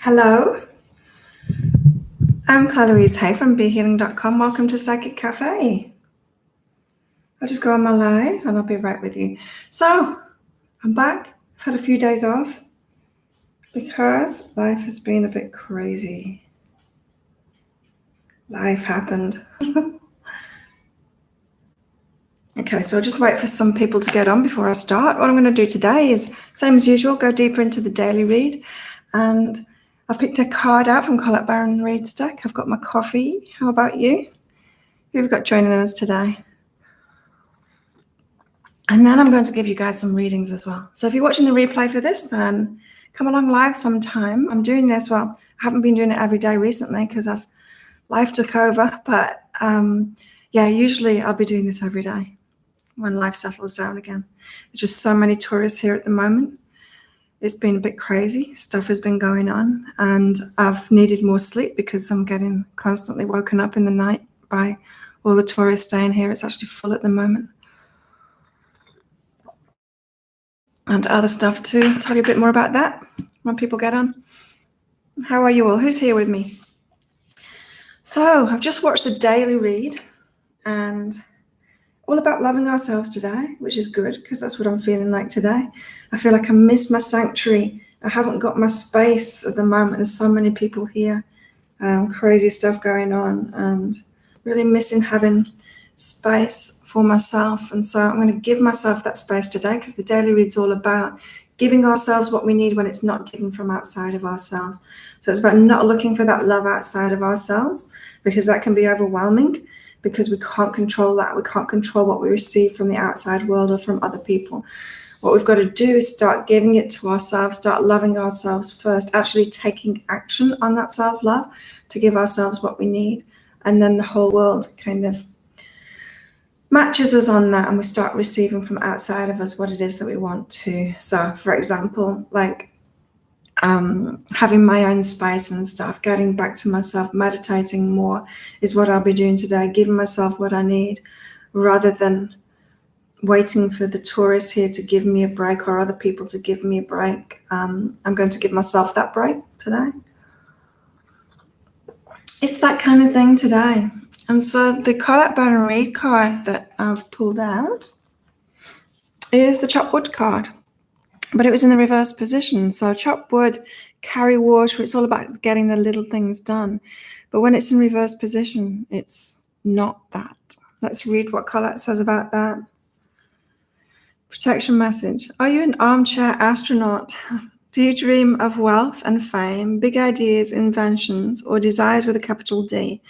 Hello, I'm Claire-Louise Hay from BeHealing.com. Welcome to Psychic Cafe. I'll just go on my live and I'll be right with you. So, I'm back. I've had a few days off because life has been a bit crazy. Life happened. Okay, so I'll just wait for some people to get on before I start. What I'm going to do today is, same as usual, go deeper into the daily read. And I've picked a card out from Colette Baron Reid's deck. I've got my coffee. How about you? Who have we got joining us today? And then I'm going to give you guys some readings as well. So if you're watching the replay for this, then come along live sometime. I'm doing this, well, I haven't been doing it every day recently because life took over. But yeah, usually I'll be doing this every day when life settles down again. There's just so many tourists here at the moment. It's been a bit crazy. Stuff has been going on and I've needed more sleep because I'm getting constantly woken up in the night by all the tourists staying here. It's actually full at the moment. And other stuff to tell you a bit more about that when people get on. How are you all? Who's here with me? So I've just watched the daily read and all about loving ourselves today, which is good because that's what I'm feeling like today. I feel like I miss my sanctuary. I haven't got my space at the moment. There's so many people here, crazy stuff going on, and really missing having space for myself. And so I'm going to give myself that space today because the daily read's all about giving ourselves what we need when it's not given from outside of ourselves. So it's about not looking for that love outside of ourselves because that can be overwhelming because we can't control that. We can't control what we receive from the outside world or from other people. What we've got to do is start giving it to ourselves, start loving ourselves first, actually taking action on that self-love to give ourselves what we need. And then the whole world kind of matches us on that and we start receiving from outside of us what it is that we want to. So, for example, like having my own space and stuff, getting back to myself, meditating more is what I'll be doing today, giving myself what I need rather than waiting for the tourists here to give me a break or other people to give me a break. I'm going to give myself that break today. It's that kind of thing today. And so the Colette Baron Reid card that I've pulled out is the Chop Wood card. But it was in the reverse position. So chop wood, carry water. It's all about getting the little things done. But when it's in reverse position, it's not that. Let's read what Colette says about that. Protection message. Are you an armchair astronaut? Do you dream of wealth and fame, big ideas, inventions, or desires with a capital D?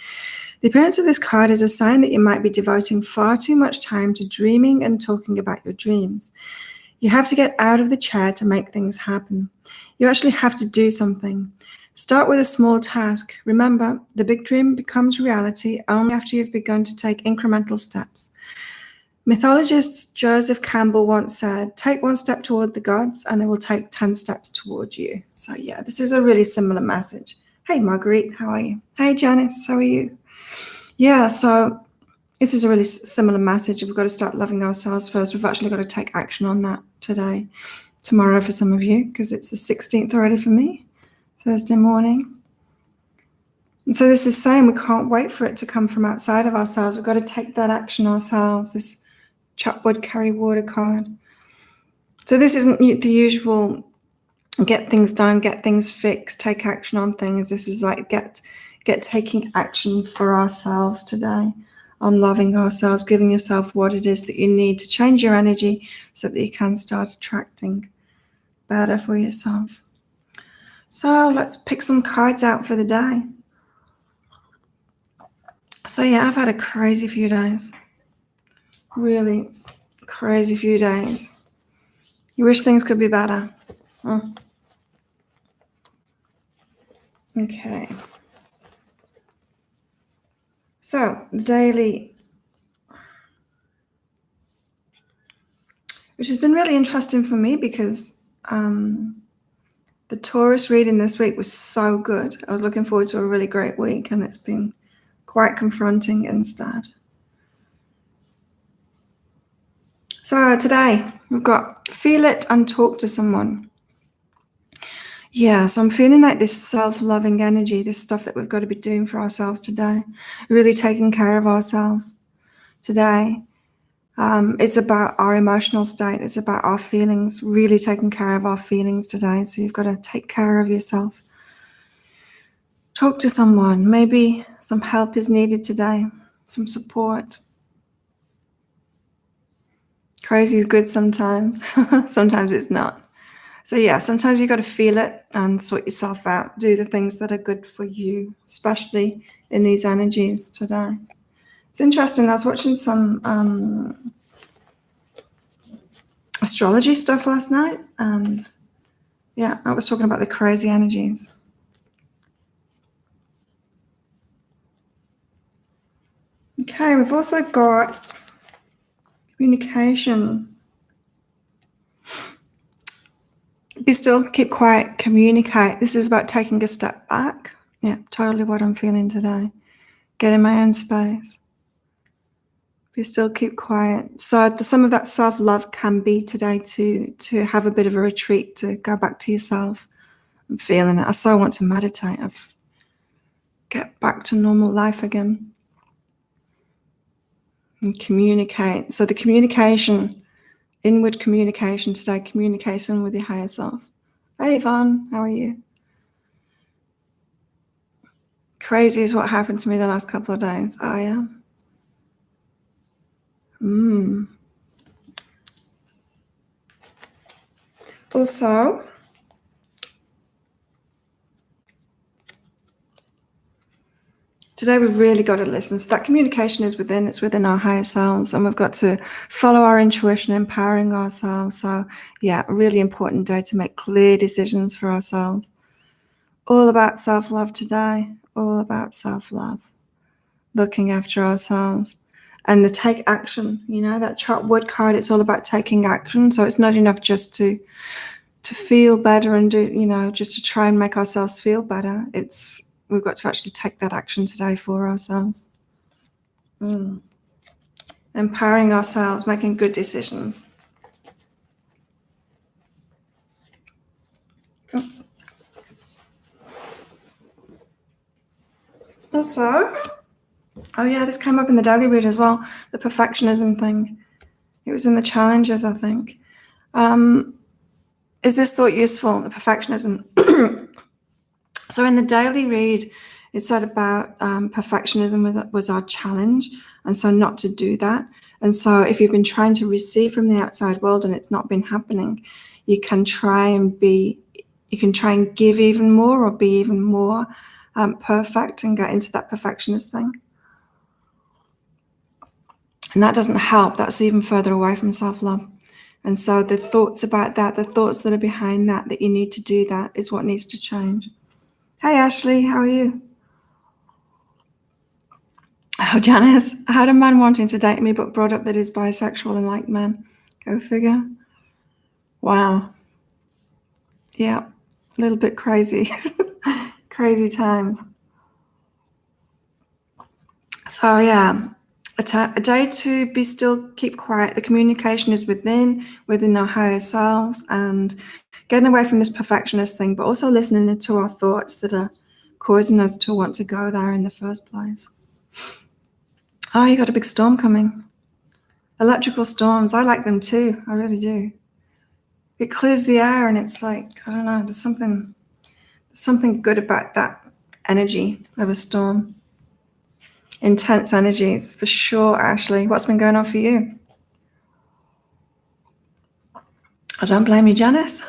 The appearance of this card is a sign that you might be devoting far too much time to dreaming and talking about your dreams. You have to get out of the chair to make things happen. You actually have to do something. Start with a small task. Remember, the big dream becomes reality only after you've begun to take incremental steps. Mythologist Joseph Campbell once said, take one step toward the gods and they will take 10 steps toward you. So yeah, this is a really similar message. Hey, Marguerite, how are you? Hey, Janice, how are you? Yeah, so this is a really similar message. We've got to start loving ourselves first. We've actually got to take action on that today, tomorrow for some of you, because it's the 16th already for me, Thursday morning. And so this is saying we can't wait for it to come from outside of ourselves. We've got to take that action ourselves, this chop wood, carry water card. So this isn't the usual get things done, get things fixed, take action on things. This is like get taking action for ourselves today. On loving ourselves, giving yourself what it is that you need to change your energy so that you can start attracting better for yourself. So let's pick some cards out for the day. So yeah, I've had a crazy few days. Really crazy few days. You wish things could be better. Okay. So the daily, which has been really interesting for me because the Taurus reading this week was so good. I was looking forward to a really great week and it's been quite confronting instead. So today we've got feel it and talk to someone. Yeah, so I'm feeling like this self-loving energy, this stuff that we've got to be doing for ourselves today, really taking care of ourselves today. It's about our emotional state. It's about our feelings, really taking care of our feelings today. So you've got to take care of yourself. Talk to someone. Maybe some help is needed today, some support. Crazy is good sometimes. Sometimes it's not. So yeah, sometimes you've got to feel it and sort yourself out. Do the things that are good for you, especially in these energies today. It's interesting. I was watching some astrology stuff last night, and yeah, I was talking about the crazy energies. Okay, we've also got communication. Be still, keep quiet, communicate. This is about taking a step back. Yeah, totally what I'm feeling today. Get in my own space. Be still, keep quiet. So some of that self-love can be today to have a bit of a retreat, to go back to yourself. I'm feeling it. I so want to meditate. Get back to normal life again. And communicate. So the communication, inward communication today, communication with your higher self. Hey Yvonne, how are you? Crazy is what happened to me the last couple of days. Oh yeah. Also, today we've really got to listen. So that communication is within, it's within our higher selves, and we've got to follow our intuition, empowering ourselves. So yeah, a really important day to make clear decisions for ourselves. All about self-love today, all about self-love, looking after ourselves. And the take action, you know, that chart wood card, it's all about taking action. So it's not enough just to feel better and do, you know, just to try and make ourselves feel better. We've got to actually take that action today for ourselves. Empowering ourselves, making good decisions. Oops. Also, oh yeah, this came up in the daily read as well, the perfectionism thing. It was in the challenges, I think. Is this thought useful, the perfectionism? So in the daily read, it said about perfectionism was our challenge, and so not to do that. And so if you've been trying to receive from the outside world and it's not been happening, you can try and give even more or be even more perfect and get into that perfectionist thing. And that doesn't help. That's even further away from self-love. And so the thoughts about that, the thoughts that are behind that you need to do that, is what needs to change. Hey, Ashley, how are you? Oh, Janice, I had a man wanting to date me but brought up that he's bisexual and like men. Go figure. Wow. Yeah, a little bit crazy. Crazy time. So yeah, a day to be still, keep quiet. The communication is within our higher selves, and getting away from this perfectionist thing, but also listening to our thoughts that are causing us to want to go there in the first place. Oh, you got a big storm coming. Electrical storms, I like them too. I really do. It clears the air, and it's like, I don't know, there's something good about that energy of a storm. Intense energies, for sure, Ashley. What's been going on for you? I don't blame you, Janice.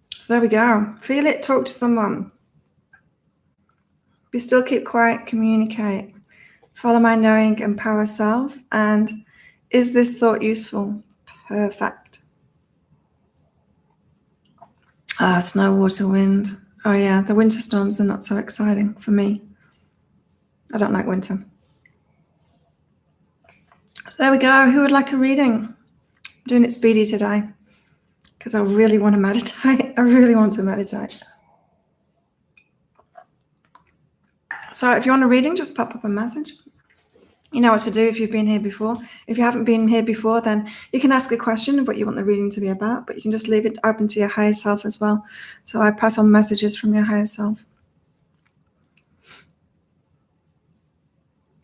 So there we go. Feel it, talk to someone. Be still, keep quiet, communicate. Follow my knowing, empower self. And is this thought useful? Perfect. Snow, water, wind. Oh yeah, the winter storms are not so exciting for me. I don't like winter. So there we go. Who would like a reading? I'm doing it speedy today because I really want to meditate. I really want to meditate. So if you want a reading, just pop up a message. You know what to do if you've been here before. If you haven't been here before, then you can ask a question of what you want the reading to be about, but you can just leave it open to your higher self as well. So I pass on messages from your higher self.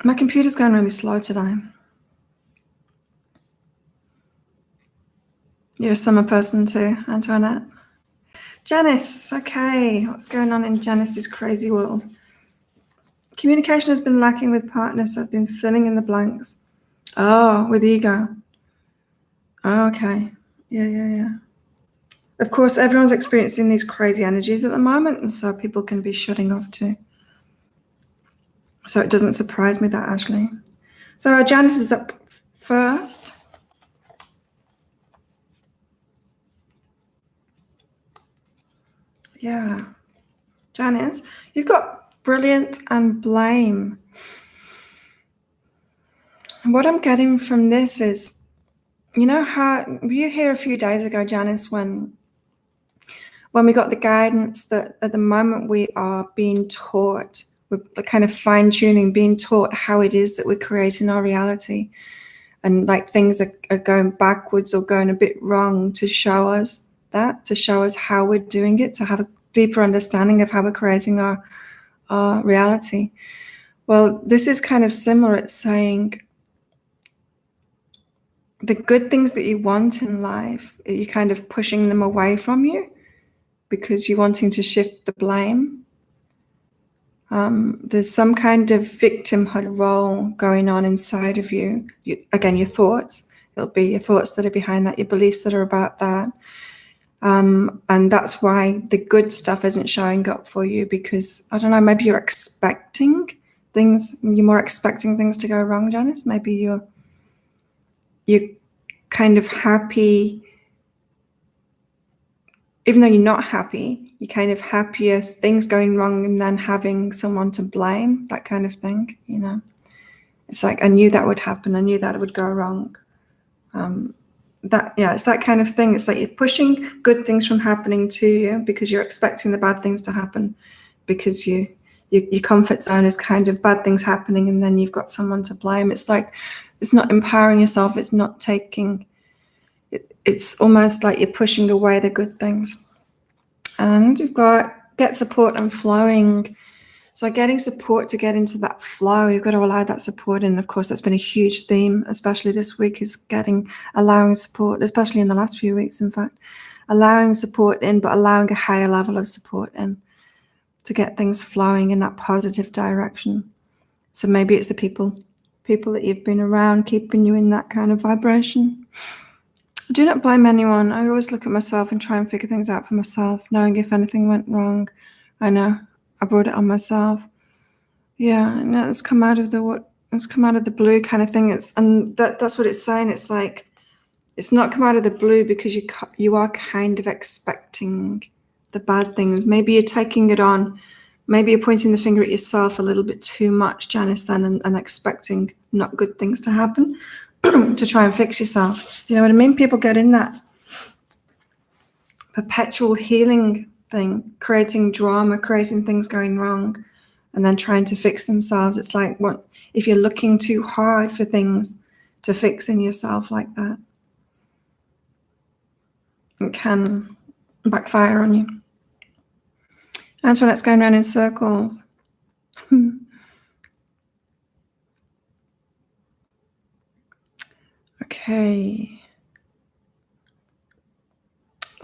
My computer's going really slow today. You're a summer person too, Antoinette. Janice, okay. What's going on in Janice's crazy world? Communication has been lacking with partners, so I've been filling in the blanks. Oh, with ego. Oh, okay. Yeah. Of course, everyone's experiencing these crazy energies at the moment, and so people can be shutting off too. So it doesn't surprise me that, Ashley. So Janice is up first. Yeah. Janice, you've got brilliant and blame. What I'm getting from this is, you know how were you here a few days ago, Janice, when we got the guidance that at the moment we are being taught, we're kind of fine-tuning, being taught how it is that we're creating our reality, and like things are going backwards or going a bit wrong to show us how we're doing it, to have a deeper understanding of how we're creating our reality. Well, this is kind of similar. It's saying the good things that you want in life, you're kind of pushing them away from you because you're wanting to shift the blame. There's some kind of victimhood role going on inside of you. Again, your thoughts. It'll be your thoughts that are behind that, your beliefs that are about that. And that's why the good stuff isn't showing up for you, because, I don't know, maybe you're expecting things, you're more expecting things to go wrong, Janice. Maybe you're kind of happy, even though you're not happy, you're kind of happier things going wrong and then having someone to blame, that kind of thing, you know. It's like, I knew that would happen, I knew that it would go wrong. It's that kind of thing. It's like you're pushing good things from happening to you because you're expecting the bad things to happen, because your comfort zone is kind of bad things happening and then you've got someone to blame. It's like, it's not empowering yourself, it's not taking, it's almost like you're pushing away the good things. And you've got get support and flowing. So getting support to get into that flow, you've got to allow that support in. Of course, that's been a huge theme, especially this week, is allowing support, especially in the last few weeks, in fact, allowing support in, but allowing a higher level of support in to get things flowing in that positive direction. So maybe it's the people that you've been around keeping you in that kind of vibration. Do not blame anyone. I always look at myself and try and figure things out for myself, knowing if anything went wrong. I know I brought it on myself. Yeah, and it's come out of the blue kind of thing. That's what it's saying. It's like, it's not come out of the blue because you are kind of expecting the bad things. Maybe you're taking it on. Maybe you're pointing the finger at yourself a little bit too much, Janice, then, and expecting not good things to happen to try and fix yourself. Do you know what I mean? People get in that perpetual healing thing, creating drama, creating things going wrong, and then trying to fix themselves. It's like, what if you're looking too hard for things to fix in yourself like that? It can backfire on you. That's when it's going around in circles.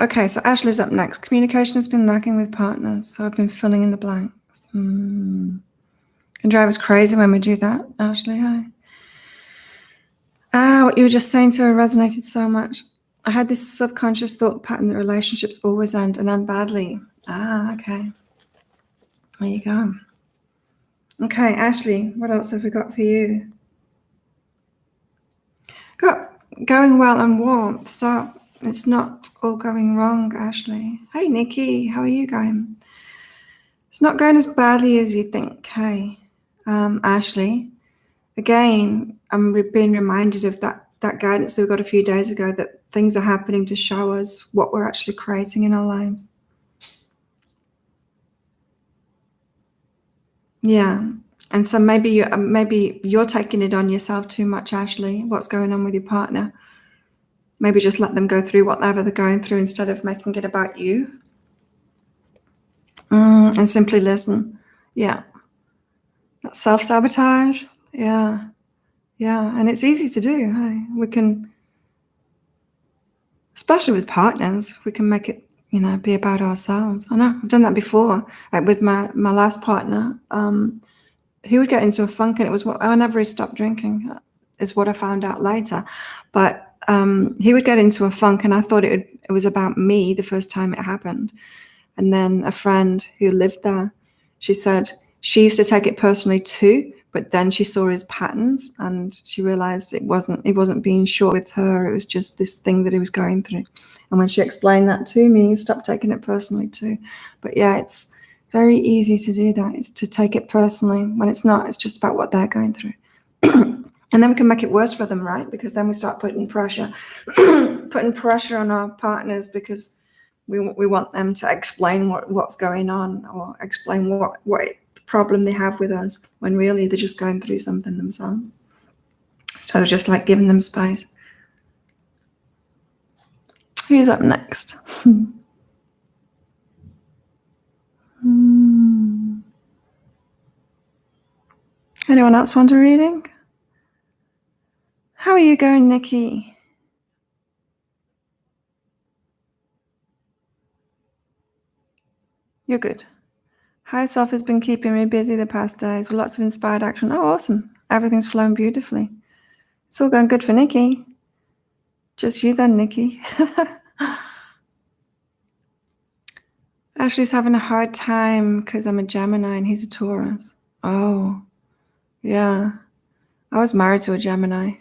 Okay, so Ashley's up next. Communication has been lacking with partners, so I've been filling in the blanks. Can drive us crazy when we do that, Ashley. Hi. What you were just saying to her resonated so much. I had this subconscious thought pattern that relationships always end and end badly. Okay. There you go. Okay, Ashley, what else have we got for you? Got going well and warmth. So it's not all going wrong, Ashley. Hey, Nikki, how are you going? It's not going as badly as you think. Hey, Ashley. Again, I'm being reminded of that guidance that we got a few days ago, that things are happening to show us what we're actually creating in our lives. Yeah, And so maybe you're taking it on yourself too much, Ashley. What's going on with your partner? Maybe just let them go through whatever they're going through instead of making it about you. And simply listen. Yeah. That's self-sabotage. Yeah. Yeah. And it's easy to do. Hey? We can, especially with partners, we can make it, be about ourselves. I know I've done that before. Like with my last partner, he would get into a funk, and it was whenever he stopped drinking, is what I found out later. But he would get into a funk, and I thought it was about me the first time it happened. And then a friend who lived there, she said she used to take it personally too, but then she saw his patterns and she realized it wasn't being short with her. It was just this thing that he was going through. And when she explained that to me, he stopped taking it personally too. But yeah, it's very easy to do that. It's to take it personally when it's not. It's just about what they're going through. And then we can make it worse for them, right? Because then we start putting pressure on our partners because we want them to explain what's going on or explain what problem they have with us, when really they're just going through something themselves. So just like giving them space. Who's up next? Anyone else want a reading? How are you going, Nikki? You're good. Higher self has been keeping me busy the past days with lots of inspired action. Oh, awesome. Everything's flowing beautifully. It's all going good for Nikki. Just you then, Nikki. Ashley's having a hard time because I'm a Gemini and he's a Taurus. Oh, yeah. I was married to a Gemini.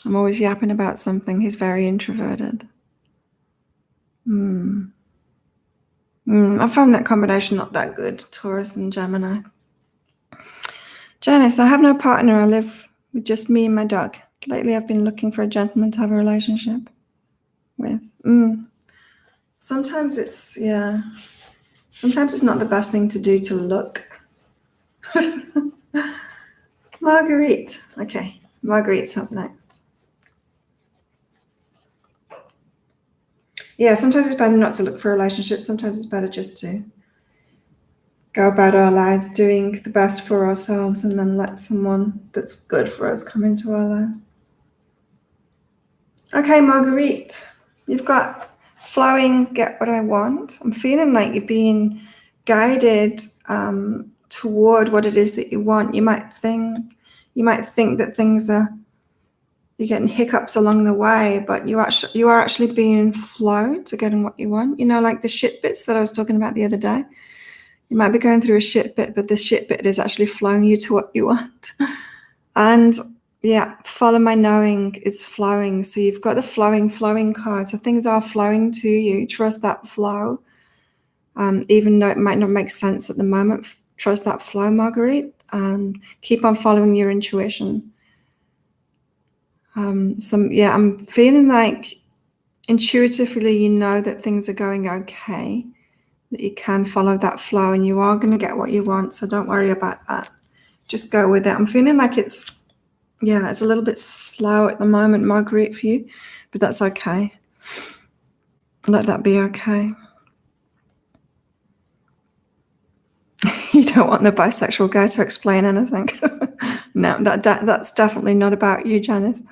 I'm always yapping about something. He's very introverted. I found that combination not that good, Taurus and Gemini. Janice, I have no partner. I live with just me and my dog. Lately, I've been looking for a gentleman to have a relationship with. Sometimes it's not the best thing to do to look. Marguerite. Okay, Marguerite's up next. Yeah, sometimes it's better not to look for a relationship. Sometimes it's better just to go about our lives doing the best for ourselves and then let someone that's good for us come into our lives. Okay, Marguerite, you've got flowing, get what I want. I'm feeling like you're being guided toward what it is that you want. You might think that you're getting hiccups along the way, but you are actually being flowed to getting what you want. Like the shit bits that I was talking about the other day. You might be going through a shit bit, but the shit bit is actually flowing you to what you want. And yeah, follow my knowing is flowing. So you've got the flowing card. So things are flowing to you. Trust that flow. Even though it might not make sense at the moment, trust that flow, Marguerite, and keep on following your intuition. I'm feeling like intuitively you know that things are going okay, that you can follow that flow and you are going to get what you want. So don't worry about that. Just go with it. I'm feeling like it's a little bit slow at the moment, Marguerite, for you, but that's okay. Let that be okay. You don't want the bisexual guy to explain anything. No, that's definitely not about you, Janice.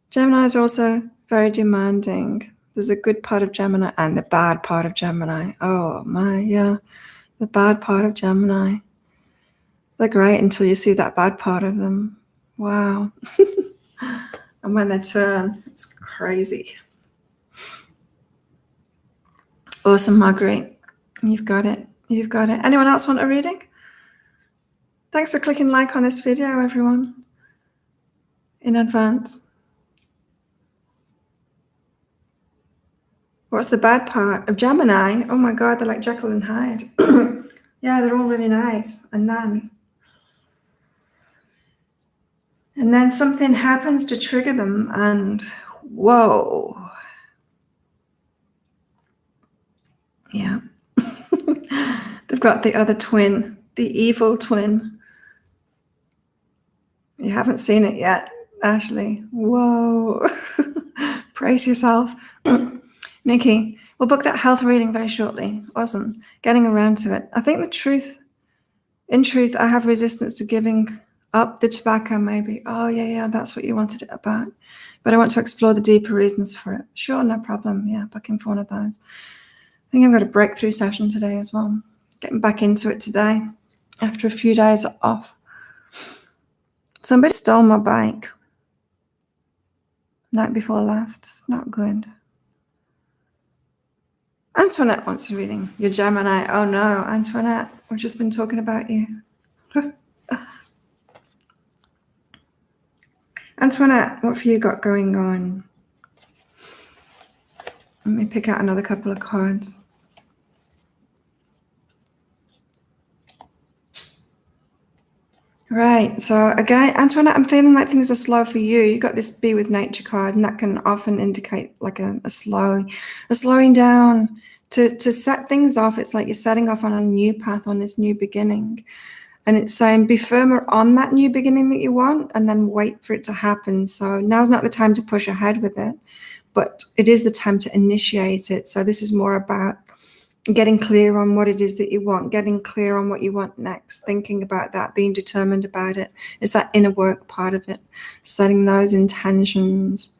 Geminis are also very demanding. There's a good part of Gemini and the bad part of Gemini. Oh my, yeah. The bad part of Gemini. They're great until you see that bad part of them. Wow. And when they turn, it's crazy. Awesome, Marguerite. You've got it. Anyone else want a reading? Thanks for clicking like on this video, everyone, in advance. What's the bad part of Gemini? Oh my God, they're like Jekyll and Hyde. Yeah, they're all really nice. And then something happens to trigger them and whoa. Yeah. They've got the other twin, the evil twin. You haven't seen it yet, Ashley. Whoa. Brace yourself. Nikki, we'll book that health reading very shortly. Awesome. Getting around to it. I think in truth, I have resistance to giving up the tobacco, maybe. Oh, yeah, that's what you wanted it about. But I want to explore the deeper reasons for it. Sure, no problem. Yeah, booking for one of those. I think I've got a breakthrough session today as well. Getting back into it today after a few days off. Somebody stole my bike. Night before last. It's not good. Antoinette wants a reading. You're Gemini. Oh no, Antoinette, we've just been talking about you. Antoinette, what have you got going on? Let me pick out another couple of cards. Right, so again, Antoinette, I'm feeling like things are slow for you. You got this Be with Nature card, and that can often indicate like a slowing down to set things off. It's like you're setting off on a new path, on this new beginning. And it's saying be firmer on that new beginning that you want and then wait for it to happen. So now's not the time to push ahead with it, but it is the time to initiate it. So this is more about getting clear on what it is that you want, getting clear on what you want next, thinking about that, being determined about it. It's that inner work part of it, setting those intentions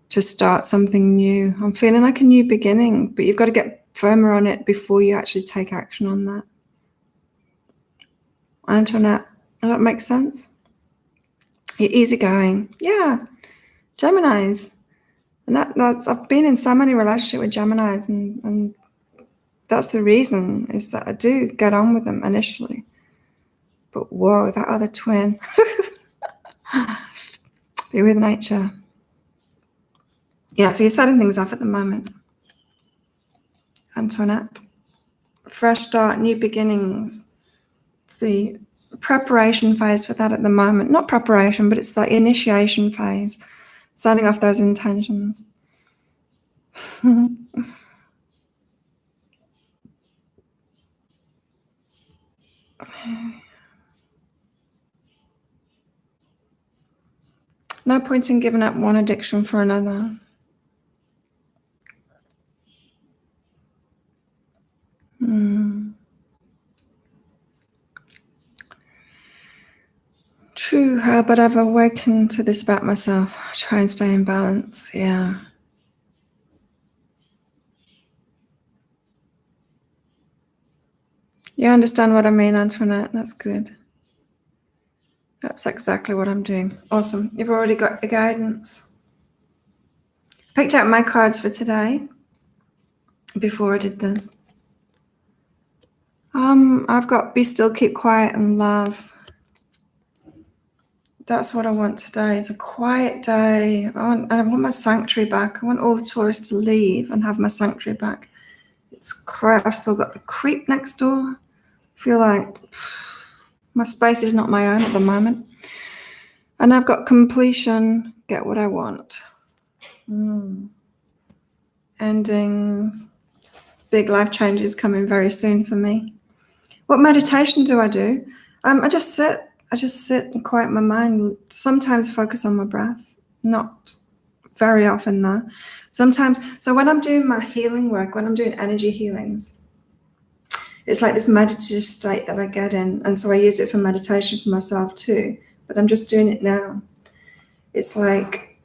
to start something new. I'm feeling like a new beginning, but you've got to get firmer on it before you actually take action on that. Antoinette, does that make sense? You're easygoing. Yeah, Geminis. And that's I've been in so many relationships with Geminis, and that's the reason, is that I do get on with them initially. But whoa, that other twin. Be with nature. Yeah, so you're setting things off at the moment. Antoinette. Fresh start, new beginnings. It's the preparation phase for that at the moment. Not preparation, but it's the initiation phase. Setting off those intentions. No point in giving up one addiction for another. True, but I've awakened to this about myself. I try and stay in balance, yeah. You understand what I mean, Antoinette? That's good. That's exactly what I'm doing. Awesome. You've already got the guidance. Picked out my cards for today before I did this. I've got Be Still, Keep Quiet, and Love. That's what I want today. It's a quiet day. I want my sanctuary back. I want all the tourists to leave and have my sanctuary back. It's quiet. I've still got the creep next door. I feel like my space is not my own at the moment. And I've got completion, get what I want. Endings, big life changes coming very soon for me. What meditation do? I just sit and quiet my mind. Sometimes focus on my breath, not very often though. Sometimes, so when I'm doing my healing work, when I'm doing energy healings, it's like this meditative state that I get in. And so I use it for meditation for myself too, but I'm just doing it now. It's like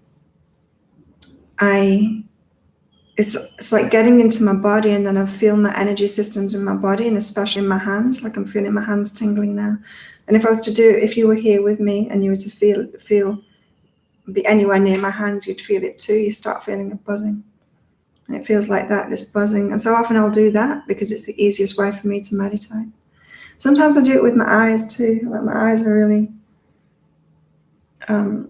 it's like getting into my body, and then I feel my energy systems in my body, and especially in my hands, like I'm feeling my hands tingling now. And if you were here with me and you were to be anywhere near my hands, you'd feel it too. You start feeling a buzzing. And it feels like that, this buzzing. And so often I'll do that because it's the easiest way for me to meditate. Sometimes I do it with my eyes too. Like my eyes are really, I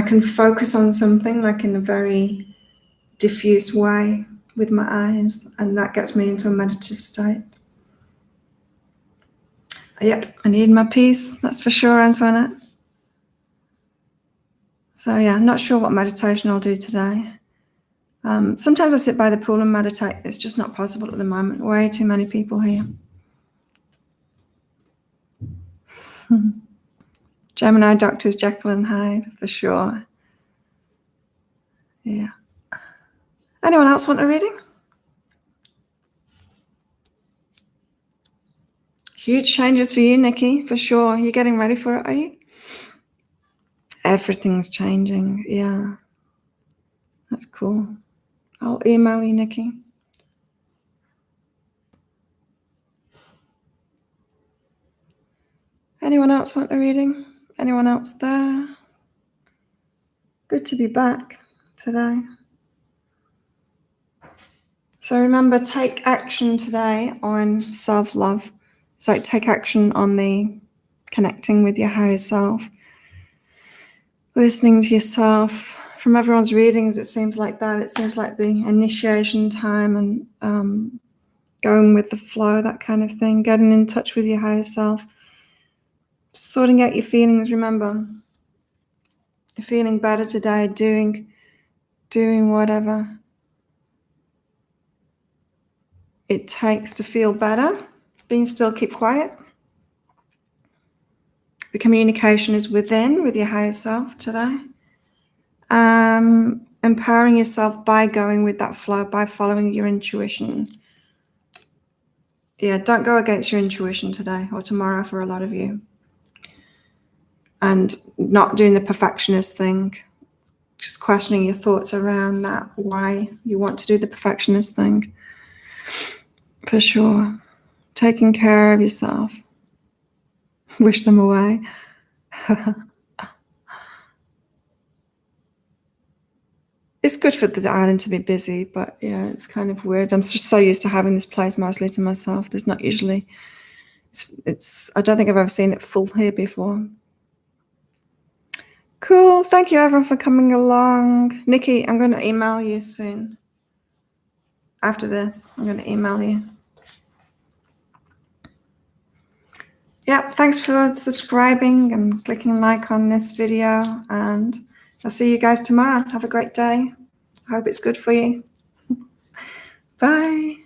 can focus on something like in a very diffuse way with my eyes, and that gets me into a meditative state. Yep, I need my peace, that's for sure, Antoinette. So yeah, I'm not sure what meditation I'll do today. Sometimes I sit by the pool and meditate. It's just not possible at the moment. Way too many people here. Gemini doctors, Jekyll and Hyde, for sure. Yeah. Anyone else want a reading? Huge changes for you, Nikki, for sure. You're getting ready for it, are you? Everything's changing. Yeah. That's cool. I'll email you, Nikki. Anyone else want a reading? Anyone else there? Good to be back today. So remember, take action today on self-love. So take action on the connecting with your higher self, listening to yourself. From everyone's readings, it seems like that. It seems like the initiation time and going with the flow, that kind of thing, getting in touch with your higher self, sorting out your feelings. Remember, you're feeling better today, doing whatever it takes to feel better. Being still, keep quiet. The communication is within, with your higher self today. Empowering yourself by going with that flow, by following your intuition. Yeah, don't go against your intuition today or tomorrow for a lot of you. And not doing the perfectionist thing. Just questioning your thoughts around that, why you want to do the perfectionist thing. For sure. Taking care of yourself. Wish them away. It's good for the island to be busy, but yeah, it's kind of weird. I'm just so used to having this place mostly to myself. There's not usually, I don't think I've ever seen it full here before. Cool. Thank you everyone for coming along. Nikki, I'm going to email you soon. After this, I'm going to email you. Yeah, thanks for subscribing and clicking like on this video, and I'll see you guys tomorrow. Have a great day. I hope it's good for you. Bye.